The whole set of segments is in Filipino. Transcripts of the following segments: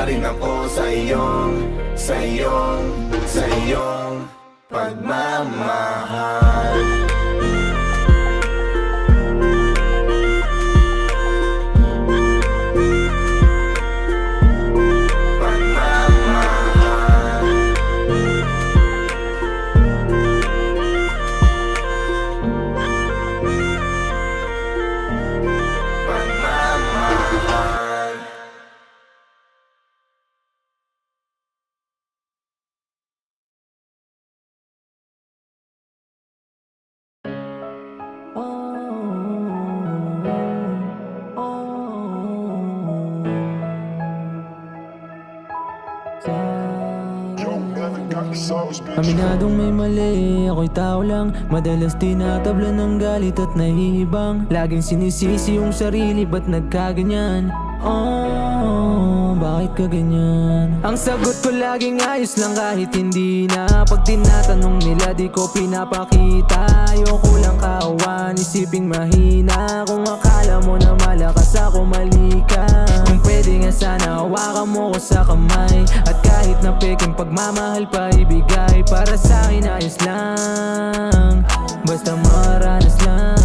rin ako sa iyong pagmamahal. Aminadong may mali, ako'y tao lang. Madalas tinatabla ng galit at nahihibang. Laging sinisisi yung sarili, ba't nagkaganyan? Oh, bakit ka ganyan? Ang sagot ko laging ayos lang kahit hindi na. Pag tinatanong nila di ko pinapakita. Ayoko lang kaawan, isiping mahina. Kung akala mo na malakas ako, mali ka. Kung pwede nga sana hawakan mo ko sa kamay. At kahit na peking pagmamahal pa ibigay. Para sa'kin ayos lang, basta maranas lang.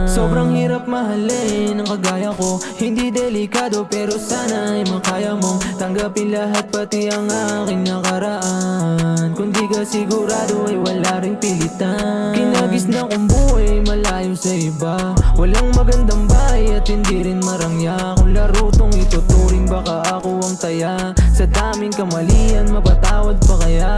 Sobrang hirap mahalin ang kagaya ko. Hindi delikado pero sana ay makaya mong tanggapin lahat pati ang aking nakaraan. Kung di ka sigurado ay wala ring pilitan. Kinagis na kong buhay malayo sa iba. Walang magandang bahay at hindi rin marangya. Kung laro tong ituturing baka ako ang taya. Sa daming kamalian mapatawad pa kaya?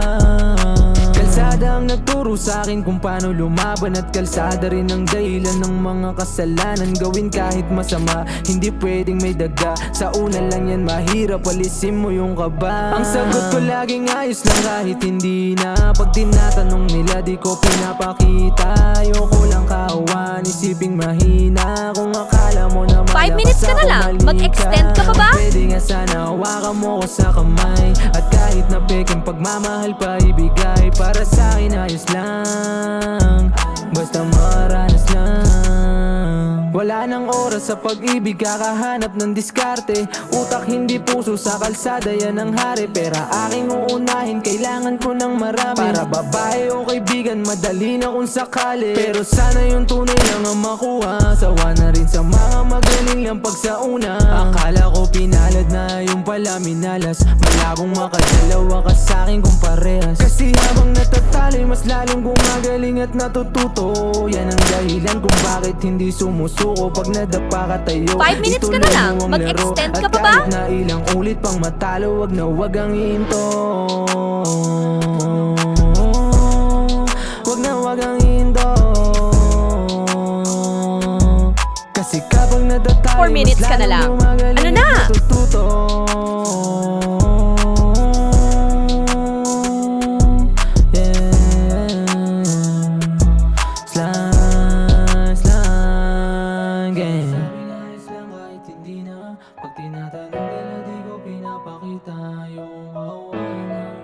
Kalsada ang nagturo sa'kin kung paano lumaban. At kalsada rin ang dahilan ng mga kasalanan gawin kahit masama. Hindi pwedeng may daga. Sa una lang yan mahirap, alisin mo yung kaba. Ang sagot ko laging ayos lang kahit hindi na. Pag tinatanong nila di ko pinapakita. Ayoko lang kaawan, isiping mahina. Kung akala mo na 5 minutes ka na lang, mag-extend ka pa ba? Pwede nga sana hawakan mo ko sa kamay. At kahit na peking pagmamahal pa ibigay. Para sa'kin ayos lang, basta maranas lang. Wala nang oras sa pag-ibig, kakahanap ng diskarte. Utak hindi puso, sa kalsada yan ang hari. Pera aking uunahin, kailangan ko ng marami. Para babae o kaibigan, madali na kung sakali. Pero sana yung tunay lang ang makuha. Sawa na rin sa mga magaling lang pag sa una. Akala ko pinalad na yung pala minalas. Malabong makadalawa ka sa'kin kung parehas. Kasi habang natatali, mas lalong gumagaling at natututo. Yan ang dahilan kung bakit hindi sumusuko. Pag nadapa ka tayo, 5 minutes ka na lang, mag-extend ka pa ba? At kahit na ilang ulit pang matalo, wag na wag ang hinto. Wag na wag ang hinto. Kasi kapag natatali, 4 minutes ka na lang. Ano na? Natututo. Pag tinatanong nila di ko pinapakita yung kawalan.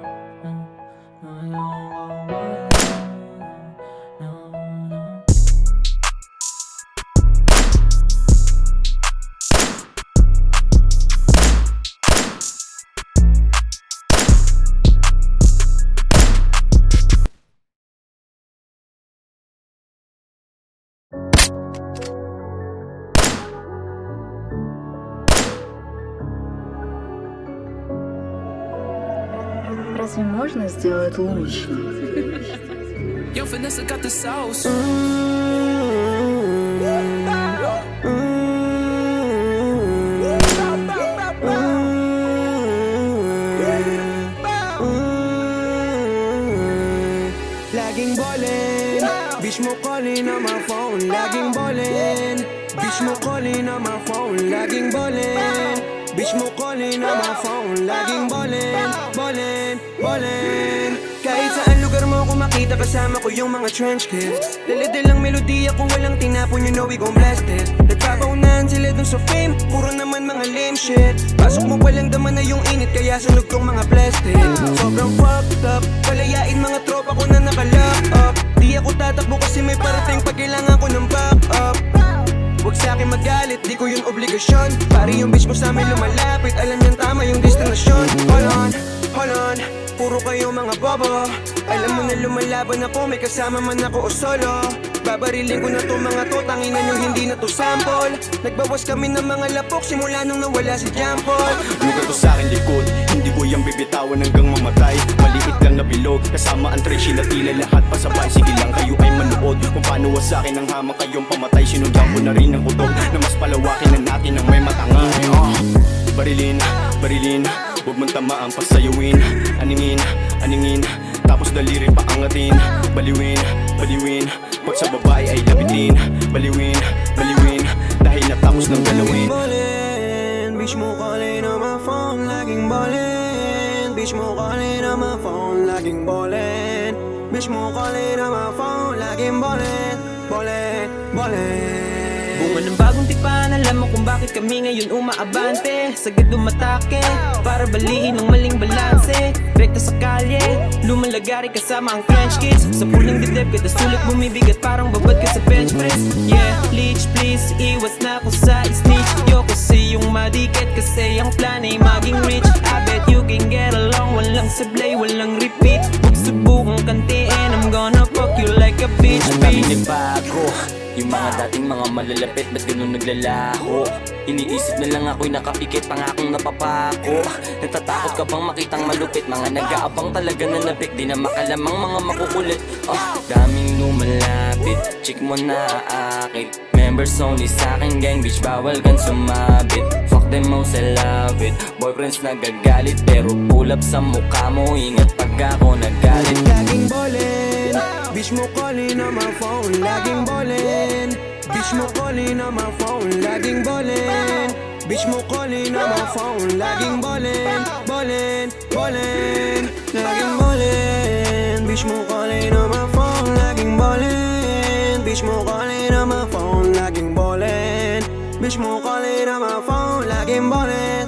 Разве можно сделать лучше? Yo, Vanessa got the sauce. Laging ballin', bitch mo calling on my phone. Laging ballin', bitch mo calling on my phone. Laging ballin', bitch mo calling on my phone. Laging ballin', ballin', ballin'. Kahit saan lugar mo ako makita, kasama ko yung mga trench kids. Dalidil ang melodiya ko, walang tinapon, you know we gon' blast it. Nagpapaunahan sila dun sa fame, puro naman mga lame shit. Pasok mo walang daman na yung init, kaya sunog tong mga plastic. Sobrang fucked up, palayain mga tropa ko na nakalock up. Di ako tatakbo kasi may parating pag kailangan ko ng back up. Huwag sa'kin magalit, di ko yun obligasyon. Pari yung bitch mo sa'min lumalapit, alam niyang tama yung destinasyon. Hold on, puro kayo mga bobo. Alam mo na lumalaban ako, may kasama man ako o solo. Babarilin ko na to mga to, tanginan yung hindi na to sample. Nagbawas kami ng mga lapok, simula nung nawala si Jampol. Lugar ko sa'kin likod, hindi ko yung bibitawan hanggang mamatay. Maliit lang na bilog, kasama ang treshi na tila lahat pasabay. Sige lang kayo ay manood, kung paano sa'kin ang hamang kayong pamatay. Sinundan ko na rin ang kutob, na mas palawakin na natin ang may matangay. Barilin, huwag mong tamaan pasayawin. Aningin, tapos daliri pa angatin. Baliwin, pag sa babae ay lapitin. Baliwin, dahil natapos ng galawin. Bitch mo calling on my phone, laging ballin'. Bitch mo calling on my phone, laging ballin'. Bitch mo calling on my phone, laging ballin'. Bunga ng bagong tipan, alam mo kung bakit kami ngayon umaabante. Sagad umatake, para baliin ang maling balanse. Rekta sa kalye, lumalagari kasama ang French kids. Sa puling dibdib kada sulat bumibigat, parang babad ka sa bench press. Yeah, leech please, iwas na ako sa snitch. Yo kasi yung madikit, kasi ang plan ay maging rich. I bet you can get along, walang sablay, walang repeat. Huwag subukang kantiin, I'm gonna fuck you like a bitch. Ang daming nagbago, yung mga dating mga malalapit, ba't ganun naglalaho? Iniisip na lang ako'y nakapikit, pangakong napapako. Natatakot ka bang makitang malupit? Mga nag-aabang talaga na nabik, di na makalamang mga makukulit. Daming lumalapit, chick mo na aakit. Members only sa'kin gang, bitch bawal kang sumabit. Fuck them most, I love it. Boyfriends nagagalit, pero pull up sa mukha mo. Ingat pag ako nagalit. Laging ballin', bitch mo calling on my phone, laging ballin'. Bitch mo calling on my phone, laging ballin'. Bitch mo calling on my phone, laging ballin'. Laging ballin'. Bitch mo calling on my phone, laging ballin'. Bitch mo calling on my phone, laging ballin'. Bitch mo calling on my phone, laging ballin'.